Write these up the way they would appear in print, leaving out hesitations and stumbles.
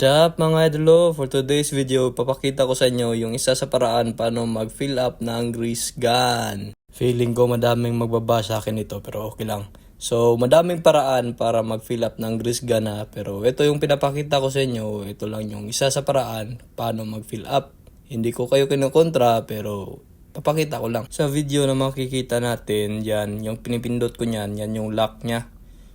Up mga idolo, for today's video, papakita ko sa inyo yung isa sa paraan paano mag-fill up ng grease gun. Feeling ko madaming magbaba sa akin ito pero okay lang. So madaming paraan para mag-fill up ng grease gun pero ito yung pinapakita ko sa inyo, ito lang yung isa sa paraan paano mag-fill up. Hindi ko kayo kinukontra pero papakita ko lang. Sa video na makikita natin, yan, yung pinipindot ko yan yung lock nya.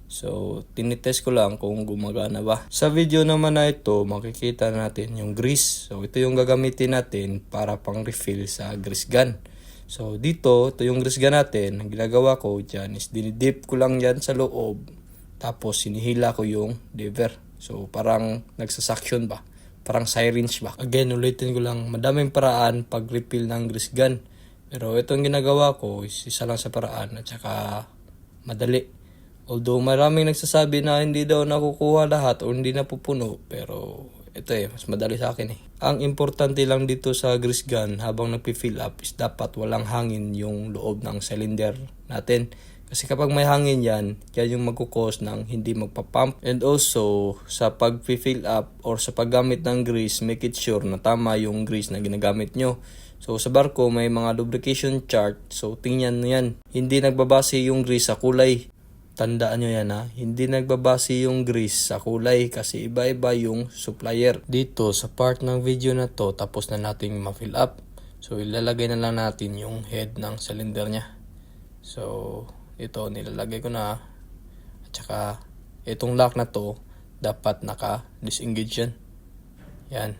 So, tinitest ko lang kung gumagana ba. Sa video naman na ito, makikita natin yung grease. So, ito yung gagamitin natin para pang refill sa grease gun. So, dito, ito yung grease gun natin. Ang ginagawa ko dyan is dinidip ko lang yan sa loob. Tapos, sinihila ko yung lever. So, parang nagsasuction ba? Parang syringe ba? Again, ulitin ko lang, madaming paraan pag refill ng grease gun. Pero itong ginagawa ko is isa lang sa paraan at saka madali. Although maraming nagsasabi na hindi daw nakukuha lahat o hindi napupuno, pero ito mas madali sa akin Ang importante lang dito sa grease gun habang nagpi-fill up is dapat walang hangin yung loob ng cylinder natin. Kasi kapag may hangin yan yung magkukos ng hindi magpa-pump. And also, sa pag-fill up or sa paggamit ng grease, make it sure na tama yung grease na ginagamit nyo. So sa barko may mga lubrication chart, so tingnan nyo yan. Hindi nagbabase yung grease sa kulay. Tandaan nyo yan hindi nagbabase yung grease sa kulay kasi iba-iba yung supplier. Dito sa part ng video na to, tapos na natin ma-fill up. So ilalagay na lang natin yung head ng cylinder nya. So ito nilalagay ko na. At saka itong lock na to, dapat naka-disengage yan. Yan.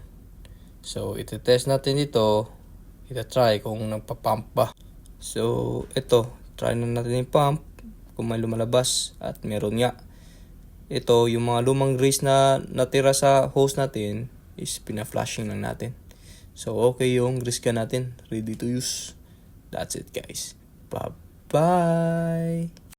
So iti-test natin dito. Ita-try kung nagpa-pump ba. So ito, try na natin yung pump. Kung may lumalabas at meron nga. Ito, yung mga lumang grease na natira sa hose natin is pina-flushing lang natin. So, okay yung grease gun natin. Ready to use. That's it guys. Bye-bye!